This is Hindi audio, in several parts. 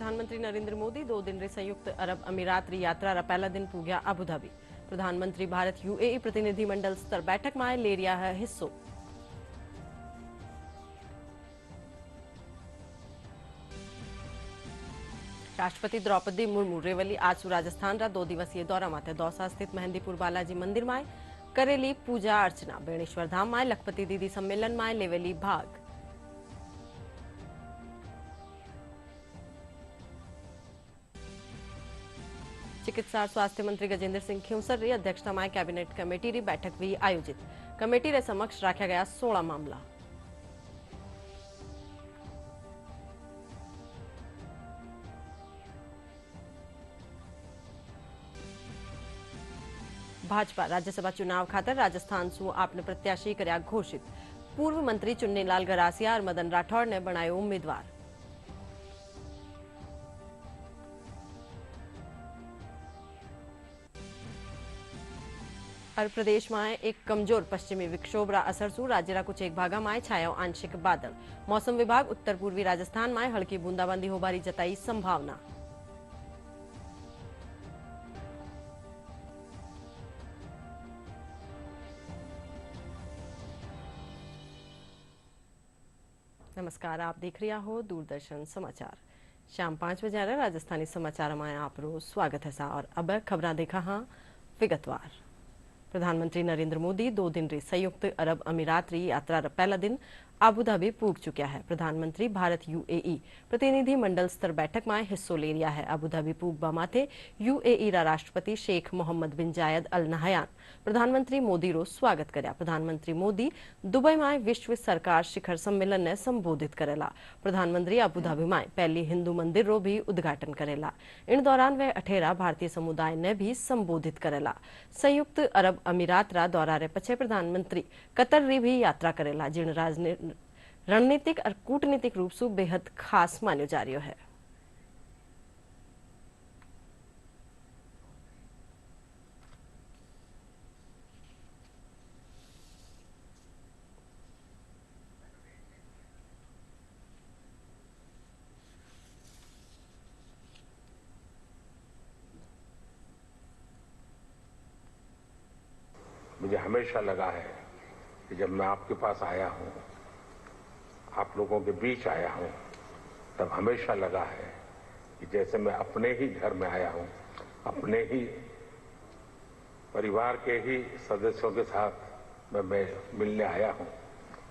प्रधानमंत्री नरेंद्र मोदी 2 दिन री संयुक्त अरब अमीरात री यात्रा रा पहला दिन पूग्या अबुधाबी। प्रधानमंत्री भारत यूएई प्रतिनिधि मंडल स्तर बैठक में ले रिया है हिस्सो। राष्ट्रपति द्रौपदी मुर्मू रेवली आज राजस्थान रा 2 दिवसीय दौरा माथे दौसा स्थित मेहंदीपुर बालाजी मंदिर में करेली पूजा अर्चना। बेणेश्वर धाम में लखपति दीदी सम्मेलन में लेवेली भाग। चिकित्सा और स्वास्थ्य मंत्री गजेंद्र सिंह खींवसर की अध्यक्षता में कैबिनेट कमेटी की बैठक भी आयोजित। कमेटी के समक्ष रखा गया 16 मामला। भाजपा राज्यसभा चुनाव खातर राजस्थान सु आपने प्रत्याशी कर्या घोषित। पूर्व मंत्री चुन्नीलाल गरासिया और मदन राठौड़ ने बनायो उम्मीदवार। और प्रदेश में एक कमजोर पश्चिमी विक्षोभ रा असर सु राज्य रा कुछ एक भागा में छायो आंशिक बादल। मौसम विभाग उत्तर पूर्वी राजस्थान में हल्की बूंदाबांदी होबारी जताई संभावना। नमस्कार, आप देख रहे हो दूरदर्शन समाचार। शाम 5 बजे आ रहे राजस्थानी समाचार में आपरो स्वागत है सा। और अब खबरा देखा हाँ विगतवार। प्रधानमंत्री नरेंद्र मोदी 2 दिन री संयुक्त अरब अमीरात री यात्रा रा पहला दिन अबुधाबी पूग चुका है। प्रधानमंत्री भारत यूएई प्रतिनिधि मंडल स्तर बैठक में हिस्सो ले रिया है। अबुधाबी पूगबा माथे यूएई रा राष्ट्रपति शेख मोहम्मद बिन जायद अल नहयान प्रधानमंत्री मोदी रो स्वागत कर्या। प्रधानमंत्री मोदी दुबई में विश्व सरकार शिखर सम्मेलन ने संबोधित करेला। प्रधानमंत्री अबुधाबी में पहली हिंदू मंदिर रो भी उद्घाटन करेला। इन दौरान वह 18 भारतीय समुदाय ने भी संबोधित करेला। संयुक्त अरब अमीरात रा दौरा रे पछे प्रधानमंत्री कतर री भी यात्रा करेला, जिन रणनीतिक और कूटनीतिक रूप से बेहद खास मान्यो जा रही है। मुझे हमेशा लगा है कि जब मैं आपके पास आया हूं, आप लोगों के बीच आया हूं, तब हमेशा लगा है कि जैसे मैं अपने ही घर में आया हूं, अपने ही परिवार के ही सदस्यों के साथ मैं मिलने आया हूं।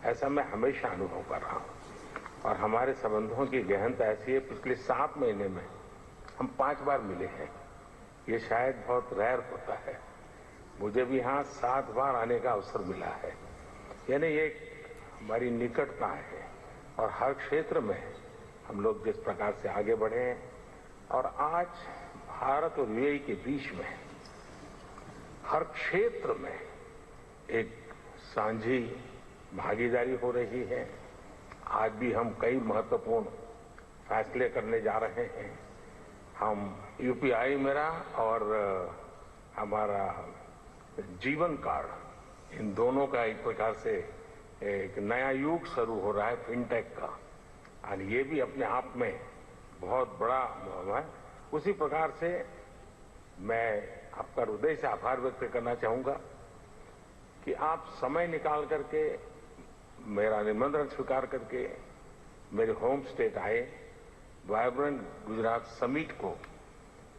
ऐसा मैं हमेशा अनुभव कर रहा हूं। और हमारे संबंधों की गहनता ऐसी है, पिछले 7 महीने में हम 5 बार मिले हैं। ये शायद बहुत रेयर होता है। मुझे भी यहाँ 7 बार आने का अवसर मिला है। यानी ये हमारी निकटता है और हर क्षेत्र में हम लोग जिस प्रकार से आगे बढ़े हैं, और आज भारत और यूएई के बीच में हर क्षेत्र में एक साझी भागीदारी हो रही है। आज भी हम कई महत्वपूर्ण फैसले करने जा रहे हैं। हम यूपीआई मेरा और हमारा जीवन कार्ड, इन दोनों का एक प्रकार से एक नया युग शुरू हो रहा है फिनटेक का, और ये भी अपने आप में बहुत बड़ा है। उसी प्रकार से मैं आपका हृदय से आभार व्यक्त करना चाहूंगा कि आप समय निकाल करके मेरा निमंत्रण स्वीकार करके मेरे होम स्टेट आए। वाइब्रेंट गुजरात समिट को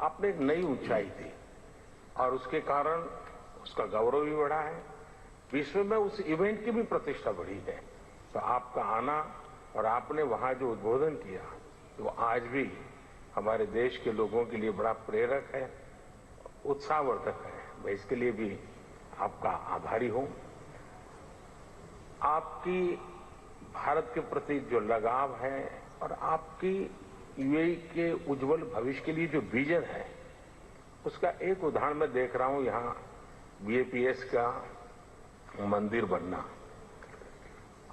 आपने एक नई ऊंचाई दी और उसके कारण उसका गौरव भी बढ़ा है। विश्व में उस इवेंट की भी प्रतिष्ठा बढ़ी है। तो आपका आना और आपने वहां जो उद्बोधन किया, वो आज भी हमारे देश के लोगों के लिए बड़ा प्रेरक है, उत्साहवर्धक है। मैं इसके लिए भी आपका आभारी हूं। आपकी भारत के प्रति जो लगाव है और आपकी यूएई के उज्जवल भविष्य के लिए जो विजन है, उसका एक उदाहरण मैं देख रहा हूं। यहाँ बीएपीएस का मंदिर बनना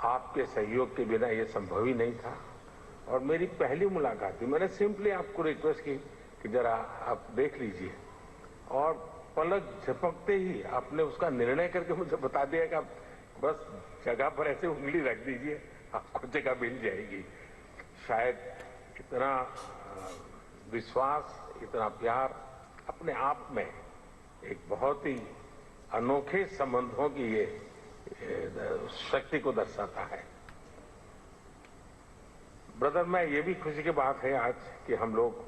आपके सहयोग के बिना ये संभव ही नहीं था। और मेरी पहली मुलाकात थी, मैंने सिंपली आपको रिक्वेस्ट की कि जरा आप देख लीजिए, और पलक झपकते ही आपने उसका निर्णय करके मुझे बता दिया कि आप बस जगह पर ऐसे उंगली रख दीजिए, आपको जगह मिल जाएगी। शायद इतना विश्वास, इतना प्यार अपने आप में एक बहुत ही अनोखे संबंधों की ये शक्ति को दर्शाता है। ब्रदर, मैं ये भी खुशी की बात है आज कि हम लोग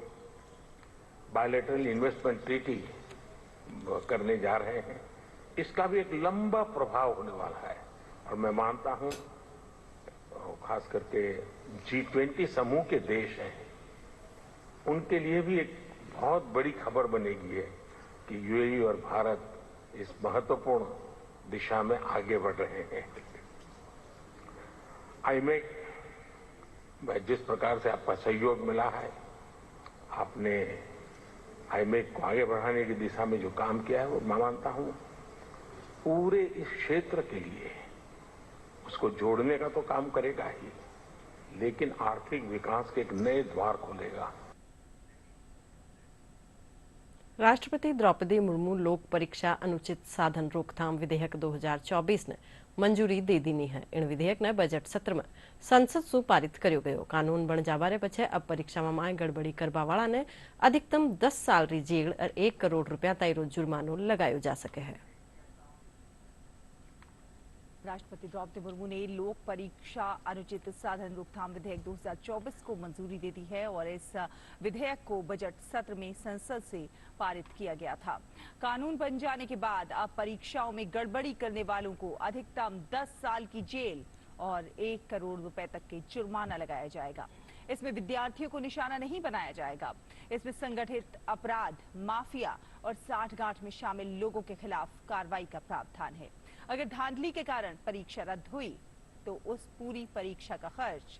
बायलैटरल इन्वेस्टमेंट ट्रीटी करने जा रहे हैं। इसका भी एक लंबा प्रभाव होने वाला है और मैं मानता हूं खास करके G20 समूह के देश हैं, उनके लिए भी एक बहुत बड़ी खबर बनेगी है कि यूएई और भारत इस महत्वपूर्ण दिशा में आगे बढ़ रहे हैं। आईमेक में जिस प्रकार से आपका सहयोग मिला है, आपने आईमेक को आगे बढ़ाने की दिशा में जो काम किया है वो मैं मानता हूं पूरे इस क्षेत्र के लिए उसको जोड़ने का तो काम करेगा ही, लेकिन आर्थिक विकास के एक नए द्वार खोलेगा। राष्ट्रपति द्रौपदी मुर्मू लोक परीक्षा अनुचित साधन रोकथाम विधेयक 2024 ने मंजूरी दे दीनी है। इन विधेयक ने बजट सत्र में संसद सु पारित कर्यो गयो। कानून बन जाबारे पछे अब परीक्षा में गड़बड़ी करवावाळा ने अधिकतम 10 साल री जेल और 1 करोड़ रुपया ताईरो जुर्मानो लगायो जा सके है। राष्ट्रपति द्रौपदी मुर्मू ने लोक परीक्षा अनुचित साधन रोकथाम विधेयक 2024 को मंजूरी दे दी है और इस विधेयक को बजट सत्र में संसद से पारित किया गया था। कानून बन जाने के बाद अब परीक्षाओं में गड़बड़ी करने वालों को अधिकतम 10 साल की जेल और 1 करोड़ रुपए तक के जुर्माना लगाया जाएगा। इसमें विद्यार्थियों को निशाना नहीं बनाया जाएगा। इसमें संगठित अपराध, माफिया और साठगांठ में शामिल लोगों के खिलाफ कार्रवाई का प्रावधान है। अगर धांधली के कारण परीक्षा रद्द हुई तो उस पूरी परीक्षा का खर्च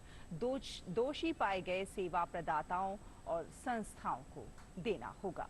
दोषी पाए गए सेवा प्रदाताओं और संस्थाओं को देना होगा।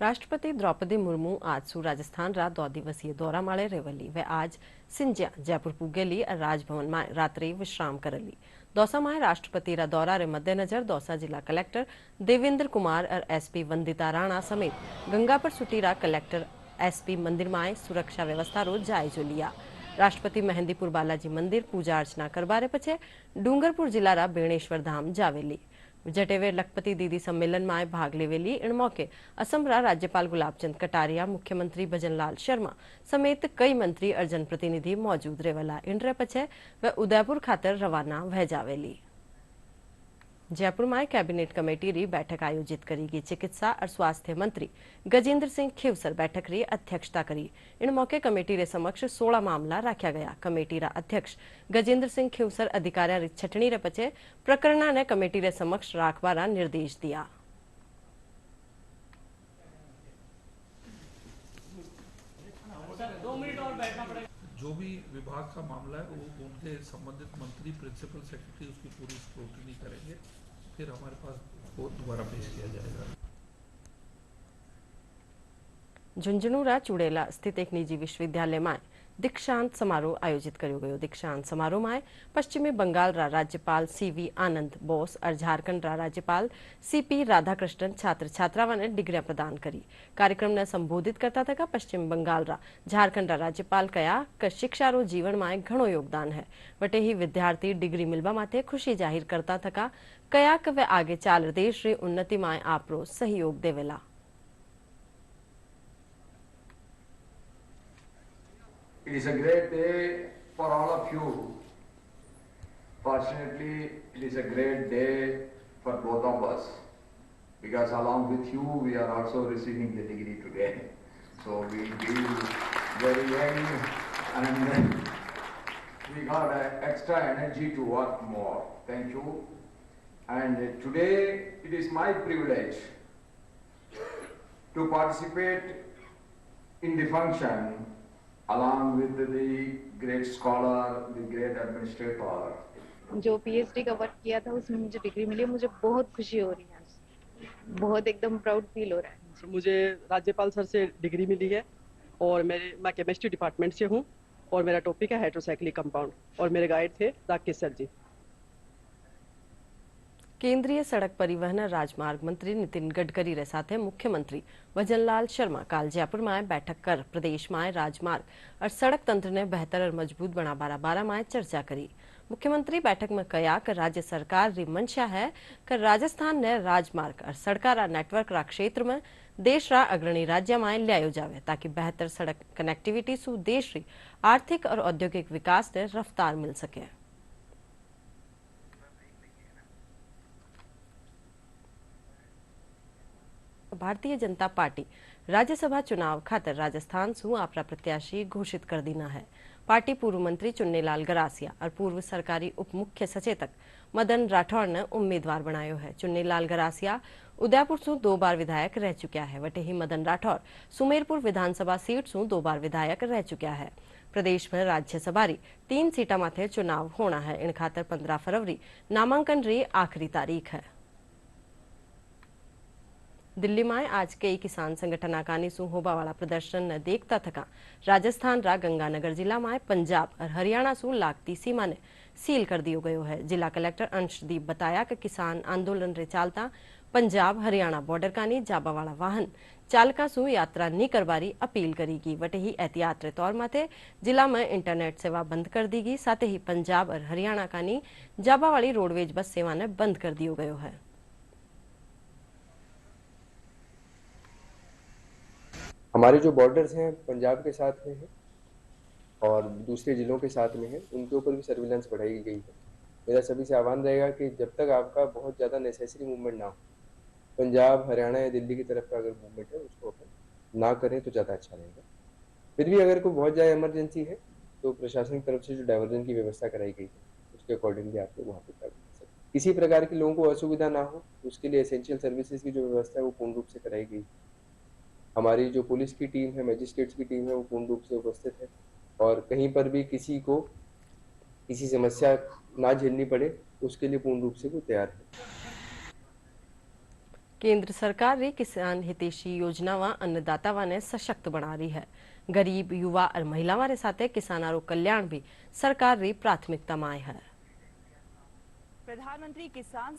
राष्ट्रपति द्रौपदी मुर्मू आज सु राजस्थान रा 2 दिवसीय दौरा माळे रेवली। वे आज सिंजिया जयपुर पुगेली और राजभवन में रात्रि विश्राम करली। दौसा में राष्ट्रपति रा दौरा रे मद्देनजर दौसा जिला कलेक्टर देवेंद्र कुमार और एसपी वंदिता राणा समेत गंगापर सुटीरा कलेक्टर एसपी मंदिर में सुरक्षा व्यवस्था रो जायजो लिया। राष्ट्रपति मेहंदीपुर बालाजी मंदिर पूजा अर्चना करवारे पछे डूंगरपुर जिला रा बेणेश्वर धाम जावेली। जटेवे लखपति दीदी सम्मेलन में भाग लेवेली। इन मौके असम रा राज्यपाल गुलाबचंद कटारिया, मुख्यमंत्री भजनलाल शर्मा समेत कई मंत्री और जनप्रतिनिधि मौजूद रहेला। इनरे पछे वे उदयपुर खातर रवाना वह जावेली। जयपुर में कैबिनेट कमेटी री बैठक आयोजित करेगी। चिकित्सा और स्वास्थ्य मंत्री गजेंद्र सिंह खीवसर बैठक री अध्यक्षता करी। इन मौके कमेटी रे समक्ष 16 मामला रखा गया। कमेटी रा अध्यक्ष गजेंद्र सिंह खीवसर अधिकारियों री छटनी रे पछे प्रकरण ने कमेटी रे समक्ष राखवारा निर्देश दिया। जो भी विभाग का मामला है वो उनके संबंधित मंत्री, प्रिंसिपल सेक्रेटरी उसकी पूरी स्क्रूटनी करेंगे, फिर हमारे पास वो दोबारा पेश किया जाएगा। झुंझुनू चुड़ेला स्थित एक निजी विश्वविद्यालय में दीक्षांत समारोह आयोजित कर्यो गयो। दीक्षांत समारोह में पश्चिमी बंगाल रा राज्यपाल सीवी आनंद बोस और झारखंड रा राज्यपाल सीपी राधाकृष्णन छात्र छात्राओं ने डिग्रियां प्रदान करी। कार्यक्रम ने संबोधित करता था पश्चिम बंगाल रा झारखंड रा राज्यपाल कया कि शिक्षा रो जीवन में घणो योगदान है। वटे ही विद्यार्थी डिग्री मिलवा माटे खुशी जाहिर करता था कया कि वे आगे चाल देश री उन्नति में आपरो सहयोग देवेला। It is a great day for all of you. Fortunately, it is a great day for both of us because along with you, we are also receiving the degree today. So we feel very young and we got extra energy to work more. Thank you. And today, it is my privilege to participate in the function along with the great scholar, the great administrator. जो पीएचडी का वर्क किया था उसमें मुझे डिग्री मिली, मुझे बहुत खुशी हो रही है, बहुत एकदम प्राउड फील हो रहा है। मुझे राज्यपाल सर से डिग्री मिली है और मैं केमिस्ट्री डिपार्टमेंट से हूँ और मेरा टॉपिक है हाइड्रोसाइक्लिक कंपाउंड और मेरे गाइड थे राकेश सर जी। केंद्रीय सड़क परिवहन और राजमार्ग मंत्री नितिन गडकरी रे साथे मुख्यमंत्री भजनलाल शर्मा काल जयपुर में बैठक कर प्रदेश में राजमार्ग और सड़क तंत्र ने बेहतर और मजबूत बनाबारा बारा में चर्चा करी। मुख्यमंत्री बैठक में कहा कि राज्य सरकार री मंशा है कि राजस्थान ने राजमार्ग और सड़कारा नेटवर्क रा क्षेत्र में देश रा अग्रणी राज्य में लियायो जावे ताकि बेहतर सड़क कनेक्टिविटी सु देश री आर्थिक और औद्योगिक विकास ने रफ्तार मिल सके। भारतीय जनता पार्टी राज्यसभा चुनाव खातर राजस्थान सु अपना प्रत्याशी घोषित कर दीना है। पार्टी पूर्व मंत्री चुन्नीलाल गरासिया और पूर्व सरकारी उप मुख्य सचेतक मदन राठौड़ ने उम्मीदवार बनायो है। चुन्नीलाल गरासिया उदयपुर सु 2 बार विधायक रह चुका है, वटे ही मदन राठौड़ सुमेरपुर विधानसभा सीट सु 2 बार विधायक रह चुका है। प्रदेश में राज्यसभा री 3 सीटा माथे चुनाव होना है। इन खातर 15 फरवरी नामांकन री आखिरी तारीख है। दिल्ली में आज कई किसान संगठन आकानी सु होबा वाला प्रदर्शन न देखता थका राजस्थान रा गंगानगर जिला में पंजाब और हरियाणा सु लागती सीमा ने सील कर दियो गयो है। जिला कलेक्टर अंशदीप बताया कि किसान आंदोलन रे चालता पंजाब हरियाणा बॉर्डर कानी जाबा वाला वाहन चालका सु यात्रा नहीं करवारी अपील करेगी। वटे ही एहतियात रे तौर माथे जिला में इंटरनेट सेवा बंद कर दीगी। साथ ही पंजाब और हरियाणा कानी जाबा वाली रोडवेज बस सेवा ने बंद कर दियो गयो है। हमारे जो बॉर्डर्स हैं पंजाब के साथ में हैं और दूसरे जिलों के साथ में हैं, उनके ऊपर भी सर्विलांस बढ़ाई गई है। मेरा सभी से आह्वान रहेगा कि जब तक आपका बहुत ज़्यादा नेसेसरी मूवमेंट ना हो, पंजाब हरियाणा या दिल्ली की तरफ का अगर मूवमेंट है उसको अपन ना करें तो ज़्यादा अच्छा रहेगा। फिर भी अगर कोई बहुत ज़्यादा इमरजेंसी है तो प्रशासन की तरफ से जो डाइवर्जन की व्यवस्था कराई गई है उसके अकॉर्डिंगली आप लोग वहाँ पर कर सकते हैं। किसी प्रकार के लोगों को असुविधा ना हो उसके लिए एसेंशियल सर्विसेज की जो व्यवस्था है वो पूर्ण रूप से कराई गई। हमारी जो पुलिस की टीम है, मजिस्ट्रेट्स की टीम है, वो पूर्ण रूप से उपस्थित है और कहीं पर भी किसी को किसी समस्या ना झेलनी पड़े उसके लिए पूर्ण रूप से वो तैयार है। केंद्र सरकार री किसान हितैषी योजनावा अन्नदातावा ने सशक्त बना रही है। गरीब युवा और महिलावा रे साथे किसानारो कल्याण भी सरकार री प्राथमिकता में है। प्रधानमंत्री किसान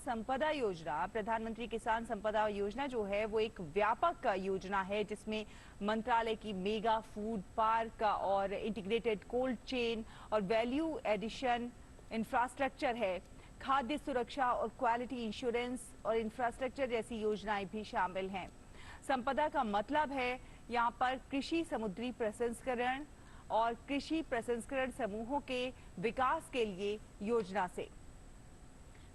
संपदा योजना जो है वो एक व्यापक योजना है जिसमें मंत्रालय की मेगा फूड पार्क और इंटीग्रेटेड कोल्ड चेन और वैल्यू एडिशन इंफ्रास्ट्रक्चर है। खाद्य सुरक्षा और क्वालिटी इंश्योरेंस और इंफ्रास्ट्रक्चर जैसी योजनाएं भी शामिल हैं। संपदा का मतलब है यहाँ पर कृषि समुद्री प्रसंस्करण और कृषि प्रसंस्करण समूहों के विकास के लिए योजना से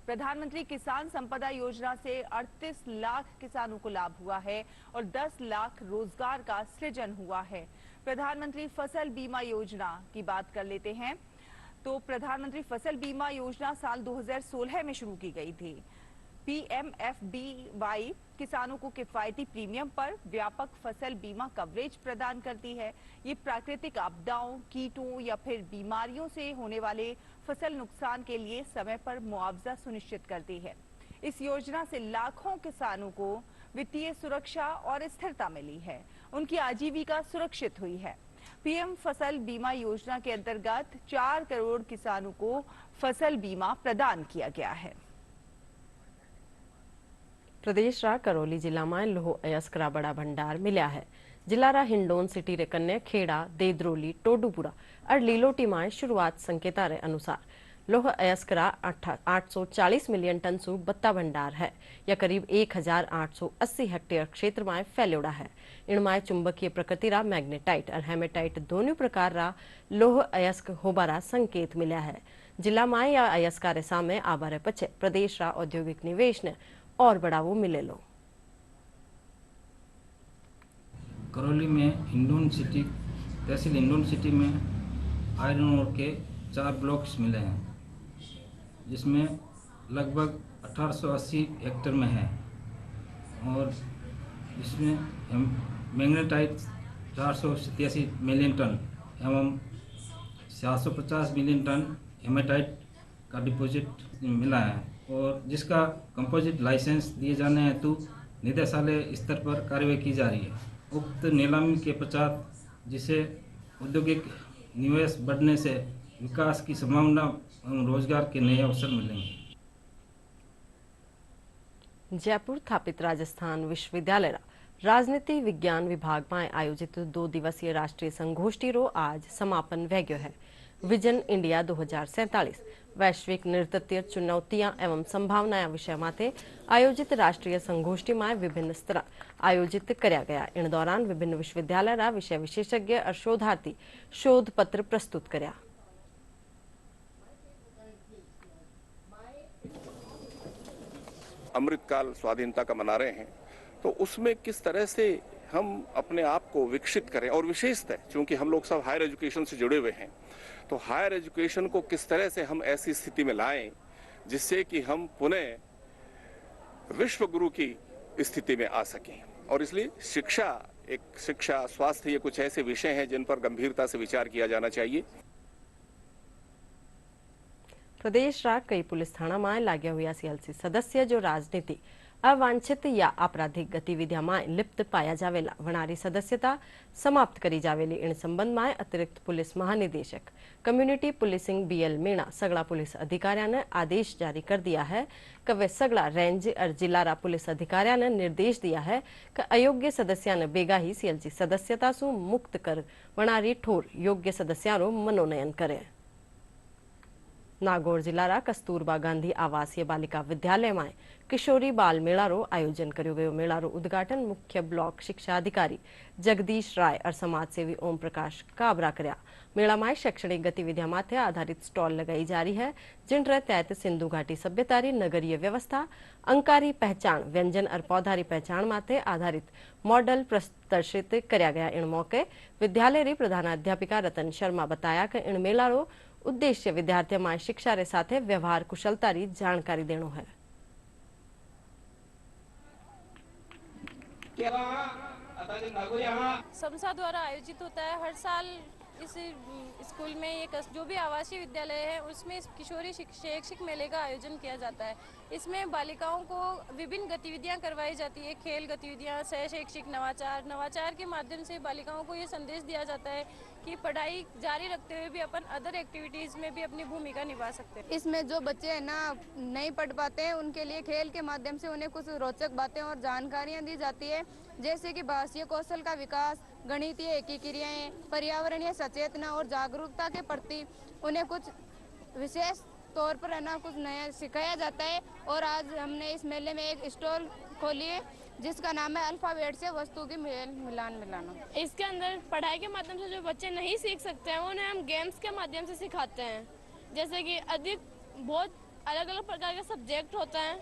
प्रधानमंत्री किसान संपदा योजना से 38 लाख किसानों को लाभ हुआ है और 10 लाख रोजगार का सृजन हुआ है। प्रधानमंत्री फसल बीमा योजना की बात कर लेते हैं तो प्रधानमंत्री फसल बीमा योजना साल 2016 में शुरू की गई थी। PMFBY किसानों को किफायती प्रीमियम पर व्यापक फसल बीमा कवरेज प्रदान करती है। ये प्राकृतिक आपदाओं, कीटों या फिर बीमारियों से होने वाले फसल नुकसान के लिए समय पर मुआवजा सुनिश्चित करती है। इस योजना से लाखों किसानों को वित्तीय सुरक्षा और स्थिरता मिली है, उनकी आजीविका सुरक्षित हुई है। पीएम फसल बीमा योजना के अंतर्गत 4 करोड़ किसानों को फसल बीमा प्रदान किया गया है। प्रदेश रा करौली जिला में लोह अयस्क रा बड़ा भंडार मिला है। जिला रा हिंडोन सिटी रे कन्या खेड़ा, देदरोली, टोडूपुरा और लीलोटी में शुरुआत संकेता रे अनुसार लोह अयस्क रा 840 मिलियन टन सु बत्ता भंडार है। यह करीब 1880 हेक्टेयर क्षेत्र में फैल्योड़ा है। इनमें चुंबकीय प्रकृति रा मैग्नेटाइट और हेमेटाइट दोनों प्रकार रा लोह अयस्क होबारा संकेत मिला है। जिला में या अयस्का रे सामे आबारे पछे प्रदेश रा औद्योगिक निवेश ने और बढ़ावो मिले लो। करौली में हिंडोन सिटी तहसील हिंडोन सिटी में आयरन ओर के 4 ब्लॉक्स मिले हैं जिसमें लगभग 1880 हेक्टेयर में है और इसमें मैग्नेटाइट 487 मिलियन टन एवं 750 मिलियन टन हेमेटाइट का डिपॉजिट मिला है और जिसका कंपोजिट लाइसेंस दिए जाने हेतु निदेशालय स्तर पर कार्रवाई की जा रही है। उक्त नीलामी के पश्चात जिसे औद्योगिक निवेश बढ़ने से विकास की संभावना एवं रोजगार के नए अवसर मिलेंगे। जयपुर स्थापित राजस्थान विश्वविद्यालय राजनीति विज्ञान विभाग में आयोजित 2 दिवसीय राष्ट्रीय संगोष्ठी रो आज समापन वह गयो है। विजन इंडिया 2047 वैश्विक नृत्य चुनौतियां एवं संभावनाएं विषय माथे आयोजित राष्ट्रीय संगोष्ठी में विभिन्न स्तर आयोजित कराया गया। इन दौरान विभिन्न विश्वविद्यालय विषय विशेषज्ञ और शोधार्थी शोध पत्र प्रस्तुत कराया। अमृतकाल स्वाधीनता का मना रहे हैं, तो उसमें किस तरह से हम अपने आप को विकसित करें, और विशेषतः क्योंकि हम लोग सब हायर एजुकेशन से जुड़े हुए हैं, तो हायर एजुकेशन को किस तरह से हम ऐसी स्थिति में लाएं जिससे कि हम पुनः विश्व गुरु की स्थिति में आ सकें। और इसलिए शिक्षा स्वास्थ्य ये कुछ ऐसे विषय हैं जिन पर गंभीरता से विचार किया जाना चाहिए। प्रदेश रा कई पुलिस थाना में लाग्या हुआ सीएलसी सदस्य जो राजनीति अवांछित या आपराधिक गतिविधियां में लिप्त पाया जावेला वनारी सदस्यता समाप्त करी जावेली। इन संबंध में अतिरिक्त पुलिस महानिदेशक कम्युनिटी पुलिसिंग बीएल मीणा सगला पुलिस अधिकारियों ने आदेश जारी कर दिया है कि वे सगला रेंज और जिला पुलिस अधिकारियों ने निर्देश दिया है कि अयोग्य सदस्यों ने बेगा ही सीएलसी सदस्यता सु मुक्त कर वनारी ठोर योग्य सदस्यों मनोनयन करे। नागौर जिला कस्तूरबा गांधी आवासीय बालिका विद्यालय में किशोरी बाल मेळारो आयोजन कर्यो गयो। मेळारो उद्घाटन मुख्य ब्लॉक शिक्षा अधिकारी जगदीश राय और समाज सेवी ओम प्रकाश काबरा कर्या। मेला में शैक्षणिक गतिविधियां माथे आधारित स्टॉल लगाई जा रही है, जिन तहत सिंधु घाटी सभ्यतारी नगरीय व्यवस्था अंकारी पहचान व्यंजन और पौधारी पहचान माथे आधारित मॉडल प्रदर्शित कर्या गया। इन मौके विद्यालय री प्रधानाध्यापिका रतन शर्मा बताया कि इन मेळारो उद्देश्य विद्यार्थियों में शिक्षा रे साथे व्यवहार कुशलता री जानकारी देनो है। समसा द्वारा आयोजित होता है हर साल। इस स्कूल में ये जो भी आवासीय विद्यालय है उसमें किशोरी शैक्षिक मेले का आयोजन किया जाता है। इसमें बालिकाओं को विभिन्न गतिविधियां करवाई जाती है, खेल गतिविधियां, सह शैक्षिक नवाचार के माध्यम से बालिकाओं को ये संदेश दिया जाता है कि पढ़ाई जारी रखते हुए भी अपन अदर एक्टिविटीज में भी अपनी भूमिका निभा सकते हैं। इसमें जो बच्चे है ना नहीं पढ़ पाते हैं उनके लिए खेल के माध्यम से उन्हें कुछ रोचक बातें और जानकारियां दी जाती है, जैसे कि भाषीय कौशल का विकास, गणितीय एकीक्रियाएं, पर्यावरणीय सचेतना और जागरूकता के प्रति उन्हें कुछ विशेष तौर पर है ना कुछ नया सिखाया जाता है। और आज हमने इस मेले में एक स्टॉल खोली है जिसका नाम है अल्फाबेट से वस्तु की मिलाना। इसके अंदर पढ़ाई के माध्यम से जो बच्चे नहीं सीख सकते हैं उन्हें हम गेम्स के माध्यम से सिखाते हैं, जैसे कि बहुत अलग अलग प्रकार के सब्जेक्ट होते हैं,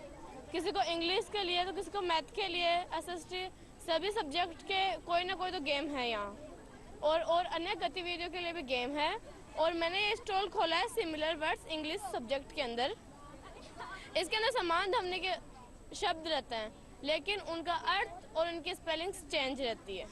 किसी को इंग्लिश के लिए तो किसी को मैथ के लिए, एसएसटी सभी सब्जेक्ट के कोई ना कोई तो गेम है यहाँ, और अन्य गतिविधियों के लिए भी गेम है। और मैंने ये स्टॉल खोला है सिमिलर वर्ड्स इंग्लिश सब्जेक्ट के अंदर। इसके अंदर समान ध्वनि के शब्द रहते हैं लेकिन उनका अर्थ और उनकी स्पेलिंग्स चेंज रहती है।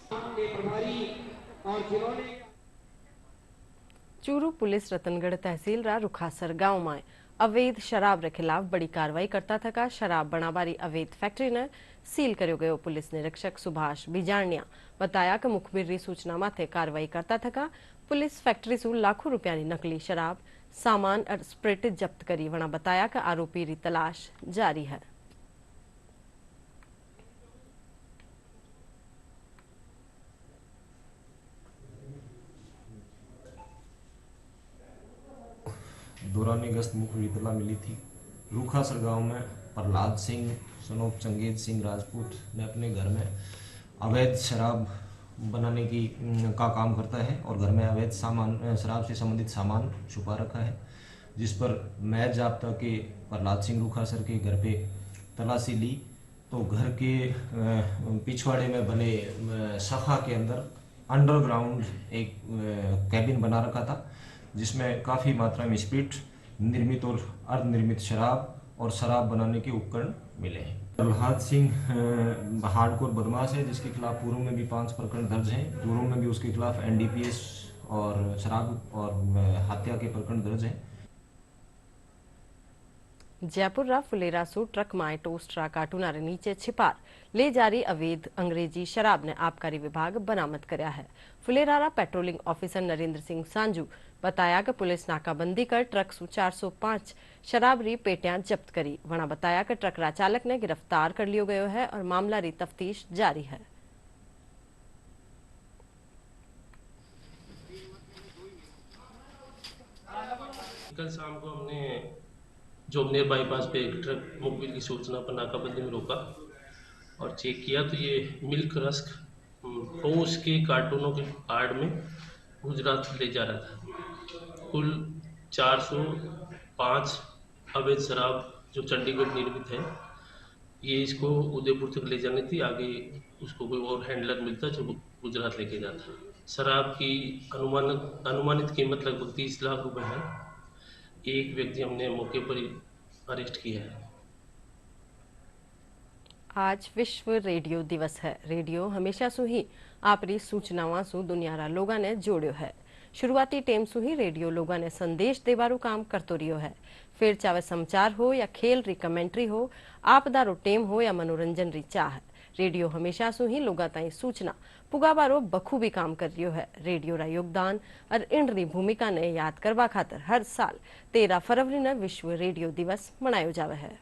चूरू पुलिस रतनगढ़ तहसील रा रुखासर गांव में अवैध शराब के खिलाफ बड़ी कार्रवाई करता थका शराब बनावारी अवैध फैक्ट्री ने सील कर्यो गयो। पुलिस निरीक्षक सुभाष बिजाणिया बताया कि मुखबिर री सूचना माथे कार्रवाई करता थका पुलिस फैक्ट्री सु लाखों रुपया नकली शराब सामान और स्प्रिट जब्त करी। वना बताया कि आरोपी री तलाश जारी है। दौरानी गश्त मुखबिर इतला मिली थी रूखासर गांव में प्रहलाद सिंह सनोप चंगेज सिंह राजपूत ने अपने घर में अवैध शराब बनाने का काम करता है और घर में अवैध सामान शराब से संबंधित सामान छुपा रखा है, जिस पर महज जाब्ता के प्रहलाद सिंह रूखासर के घर पे तलाशी ली तो घर के पिछवाड़े में बने सखा के अंदर अंडरग्राउंड एक कैबिन बना रखा था जिसमें काफ़ी मात्रा में स्प्रिट, निर्मित और अर्धनिर्मित शराब और शराब बनाने के उपकरण मिले हैं। प्रहलाद सिंह हार्डकोर बदमाश है जिसके खिलाफ पूर्व में भी 5 प्रकरण दर्ज हैं। पूर्व में भी उसके खिलाफ एनडीपीएस और शराब और हत्या के प्रकरण दर्ज हैं। जयपुर रा फुलेरा सु ट्रक में टोस्ट रा कार्टूना रे नीचे छिपार ले जारी अवैध अंग्रेजी शराब ने आबकारी विभाग बरामद करया है। फुलेरा रा पेट्रोलिंग ऑफिसर नरेंद्र सिंह सांजू बताया कि पुलिस नाकाबंदी कर ट्रक सु 405 शराब री पेटियां जब्त करी। वना बताया कि ट्रक रा चालक ने गिरफ्तार कर लियो गयो है और मामला री तफ्तीश जारी है। कल शाम को हमने जोबनेर बाईपास पे एक ट्रक मुखबिर की सूचना पर नाकाबंदी में रोका और चेक किया तो ये मिल्क रस्क पौंस के कार्टूनों के आड़ में गुजरात ले जा रहा था। कुल 405 अवैध शराब जो चंडीगढ़ निर्मित है, ये इसको उदयपुर तक ले जानी थी। आगे उसको कोई और हैंडलर मिलता जो गुजरात लेके जाता। शराब की अनुमानित कीमत लगभग 30 लाख रुपए है। एक व्यक्ति हमने मौके पर ही अरेस्ट किया है। आज विश्व रेडियो दिवस है। रेडियो हमेशा सु ही आपरी सूचनावां सु दुनियारा लोगा ने जोड़ियो है। शुरुआती टेम सु ही रेडियो लोगा ने संदेश देवारू काम करतो रियो है। फिर चाहे समाचार हो या खेल री कमेंट्री हो, आपदारो टेम हो या मनोरंजन री चाह, रेडियो हमेशा सु ही लोगा ताई सूचना पुगाबारो बखूबी काम कर रियो है। रेडियो रा योगदान और इन री भूमिका ने याद करवा खातर हर साल 13 फरवरी ने विश्व रेडियो दिवस मनायो जावे है।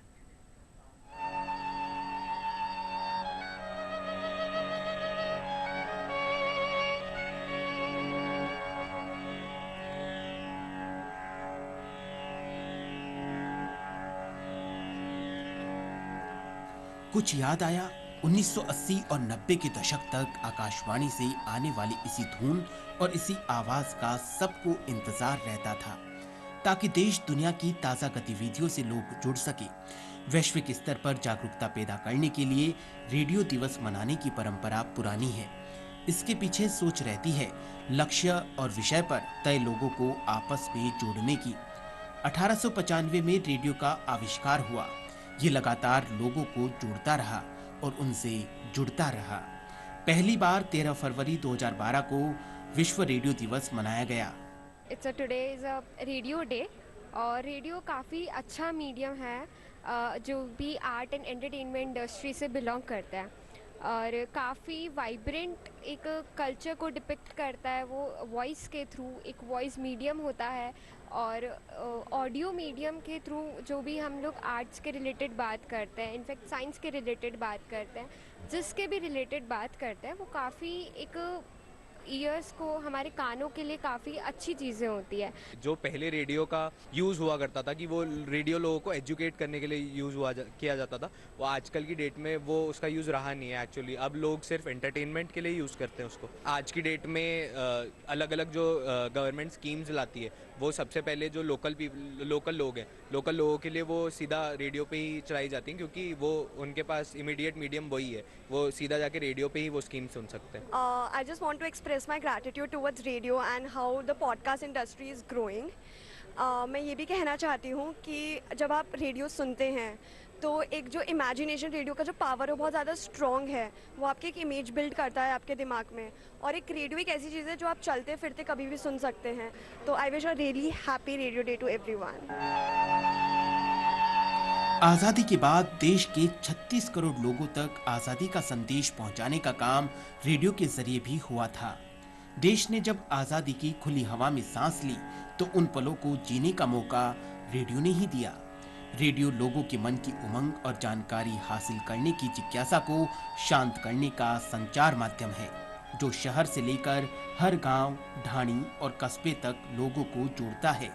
कुछ याद आया 1980 और 90 के दशक तक आकाशवाणी से आने वाली इसी धुन और इसी आवाज का सबको इंतजार रहता था ताकि देश दुनिया की ताजा गतिविधियों से लोग जुड़ सके। वैश्विक स्तर पर जागरूकता पैदा करने के लिए रेडियो दिवस मनाने की परंपरा पुरानी है। इसके पीछे सोच रहती है लक्ष्य और विषय पर तय लोगों को आपस में जोड़ने की। 1895 में रेडियो का आविष्कार हुआ। ये लगातार लोगों को जोड़ता रहा और उनसे जुड़ता रहा। पहली बार 13 फरवरी 2012 को विश्व रेडियो दिवस मनाया गया। Today is a radio day और रेडियो काफ़ी अच्छा मीडियम है जो भी आर्ट एंड एंटरटेनमेंट इंडस्ट्री से बिलोंग करता है और काफ़ी वाइब्रेंट एक कल्चर को डिपिक्ट करता है। वो वॉइस के थ्रू एक वॉइस मीडियम होता है और ऑडियो मीडियम के थ्रू जो भी हम लोग आर्ट्स के रिलेटेड बात करते हैं, इनफैक्ट साइंस के रिलेटेड बात करते हैं, जिसके भी रिलेटेड बात करते हैं, वो काफ़ी एक ईयर्स को हमारे कानों के लिए काफ़ी अच्छी चीज़ें होती है। जो पहले रेडियो का यूज़ हुआ करता था कि वो रेडियो लोगों को एजुकेट करने के लिए यूज़ किया जाता था, वो आजकल की डेट में वो उसका यूज़ रहा नहीं है। एक्चुअली अब लोग सिर्फ एंटरटेनमेंट के लिए यूज़ करते हैं उसको। आज की डेट में अलग अलग जो गवर्नमेंट स्कीम्स लाती है वो सबसे पहले जो लोकल लोग हैं, लोकल लोगों के लिए वो सीधा रेडियो पे ही चलाई जाती हैं क्योंकि वो उनके पास इमीडिएट मीडियम वही है, वो सीधा जाके रेडियो पे ही वो स्कीम सुन सकते हैं। I just want to express my gratitude towards radio and how the podcast industry is growing. मैं ये भी कहना चाहती हूँ कि जब आप रेडियो सुनते हैं तो एक जो इमेजिनेशन रेडियो का जो पावर है वो बहुत ज़्यादा स्ट्रॉन्ग है। वो आपके एक इमेज बिल्ड करता है आपके दिमाग में और एक रेडियो एक ऐसी चीज़ है जो आप चलते फिरते कभी भी सुन सकते हैं। तो I wish a really happy radio day to everyone. आजादी के बाद देश के 36 करोड़ लोगों तक आजादी का संदेश पहुंचाने का काम रेडियो के जरिए भी हुआ था। देश ने जब आजादी की खुली हवा में सांस ली तो उन पलों को जीने का मौका रेडियो ने ही दिया। रेडियो लोगों के मन की उमंग और जानकारी हासिल करने की जिज्ञासा को शांत करने का संचार माध्यम है जो शहर से लेकर हर गांव, ढाणी और कस्बे तक लोगों को जोड़ता है।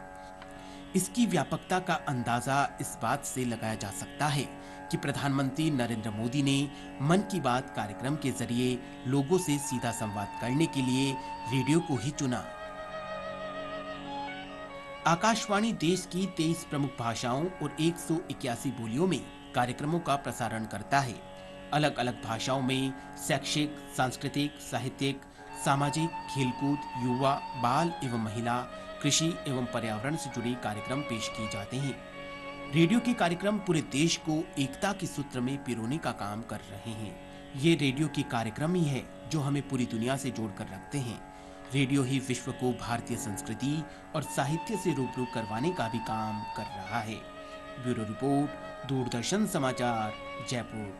इसकी व्यापकता का अंदाजा इस बात से लगाया जा सकता है कि प्रधानमंत्री नरेंद्र मोदी ने मन की बात कार्यक्रम के जरिए लोगों से सीधा संवाद करने के लिए रेडियो को ही चुना। आकाशवाणी देश की 23 प्रमुख भाषाओं और 181 बोलियों में कार्यक्रमों का प्रसारण करता है। अलग अलग भाषाओं में शैक्षिक, सांस्कृतिक, साहित्यिक, सामाजिक, खेलकूद, युवा, बाल एवं महिला, कृषि एवं पर्यावरण से जुड़े कार्यक्रम पेश किए जाते हैं। रेडियो के कार्यक्रम पूरे देश को एकता के सूत्र में पिरोने का काम कर रहे हैं। ये रेडियो के कार्यक्रम ही है जो हमें पूरी दुनिया से जोड़कर रखते हैं। रेडियो ही विश्व को भारतीय संस्कृति और साहित्य से रूबरू करवाने का भी काम कर रहा है। ब्यूरो रिपोर्ट, दूरदर्शन समाचार, जयपुर।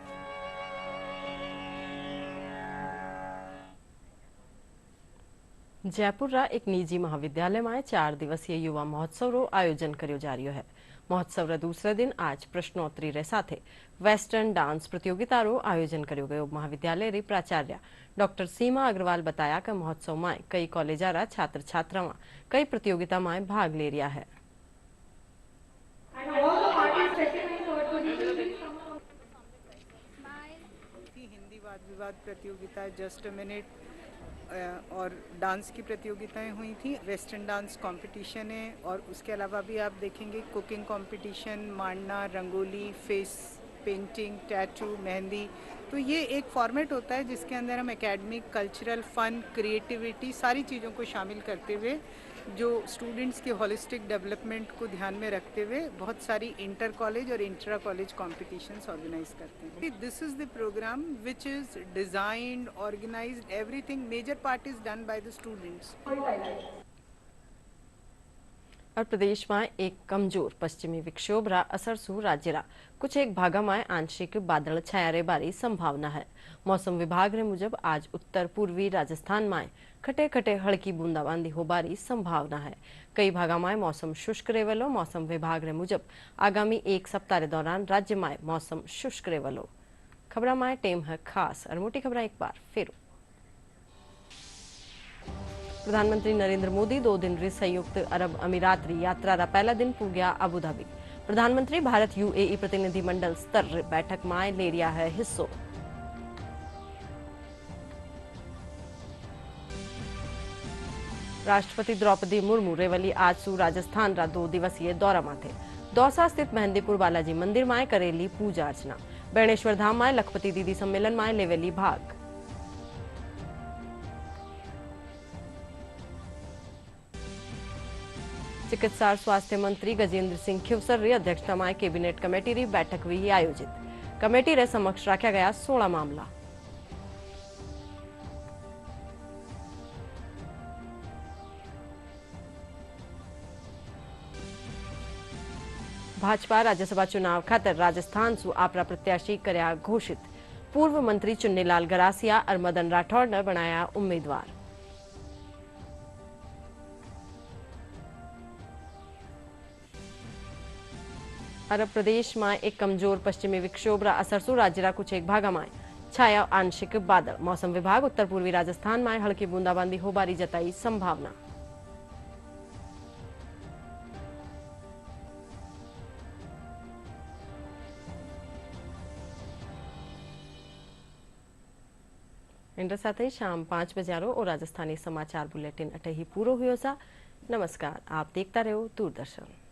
जयपुर एक निजी महाविद्यालय में 4 दिवसीय युवा महोत्सव रो आयोजन कर्यो जा रह्यो है। महोत्सव रा दूसरे दिन आज प्रश्नोत्तरी रे साथे वेस्टर्न डांस प्रतियोगिता रो आयोजन कर्यो गयो। महाविद्यालय री प्राचार्य डॉक्टर सीमा अग्रवाल बताया कि महोत्सव में कई कॉलेजा रा छात्र छात्रावां कई प्रतियोगिता में भाग ले रिया है। हिंदी वाद विवाद प्रतियोगिता, जस्ट अ मिनट और डांस की प्रतियोगिताएं हुई थी। वेस्टर्न डांस कंपटीशन है और उसके अलावा भी आप देखेंगे cooking competition, mandana, rangoli, face painting, tattoo, mehndi. तो ये एक फॉर्मेट होता है जिसके अंदर हम एकेडमिक, कल्चरल, फन, क्रिएटिविटी सारी चीज़ों को शामिल करते हुए जो स्टूडेंट्स के होलिस्टिक डेवलपमेंट को ध्यान में रखते हुए बहुत सारी इंटर कॉलेज और इंट्रा कॉलेज कॉम्पिटिशन्स ऑर्गेनाइज करते हैं। This is the programme which is designed, organised, everything major part is done by the students. और प्रदेशમાં એક કમજોર પશ્ચિમી વિક્ષોભ અસર શું રાજ્યના कुछ एक ભાગમાં આંશિક બાદળ છાયા રહેવાની સંભાવના है। मौसम विभाग ने मुजब आज उत्तर पूर्वी राजस्थान में खटे खटे हल्की बूंदाबांदी होबारी संभावना है। कई भागों में मौसम शुष्क रहेवलो। मौसम विभाग ने मुजब आगामी एक सप्ताह के दौरान राज्य में मौसम शुष्क रहेवलो। खबर में टेम है खास और मोटी खबर एक बार फिर। प्रधानमंत्री नरेंद्र मोदी 2 दिन री संयुक्त अरब अमीरात री यात्रा रा पहला दिन पुग्या अबुधाबी। प्रधानमंत्री भारत यूएई प्रतिनिधि मंडल स्तर बैठक में ले रिया है हिस्सो। राष्ट्रपति द्रौपदी मुर्मू रेवली आज सु राजस्थान रा 2 दिवसीय दौरा में थे। दौसा स्थित मेहंदीपुर बालाजी मंदिर में करेली पूजा अर्चना। बेणेश्वर धाम में लखपति दीदी सम्मेलन में लेवेली भाग। चिकित्सा और स्वास्थ्य मंत्री गजेंद्र सिंह खिवसर री अध्यक्षता में कैबिनेट कमेटी री बैठक हुई आयोजित। कमेटी रे समक्ष रखा गया 16 मामला। भाजपा राज्यसभा चुनाव खातर राजस्थान सु आपरा प्रत्याशी करया घोषित। पूर्व मंत्री चुन्नीलाल गरासिया और मदन राठौड़ ने बनाया उम्मीदवार। अरब प्रदेश में एक कमजोर पश्चिमी विक्षोभ रा असर सु राज्य रा कुछ एक भाग में छाया आंशिक बादल। मौसम विभाग उत्तर पूर्वी राजस्थान में हल्की बूंदाबांदी होबारी जताई संभावना। इंटर साथ ही शाम 5 बजे और राजस्थानी समाचार बुलेटिन अटे ही पूरो हुयो सा। नमस्कार, आप देखता रहो दूरदर्शन।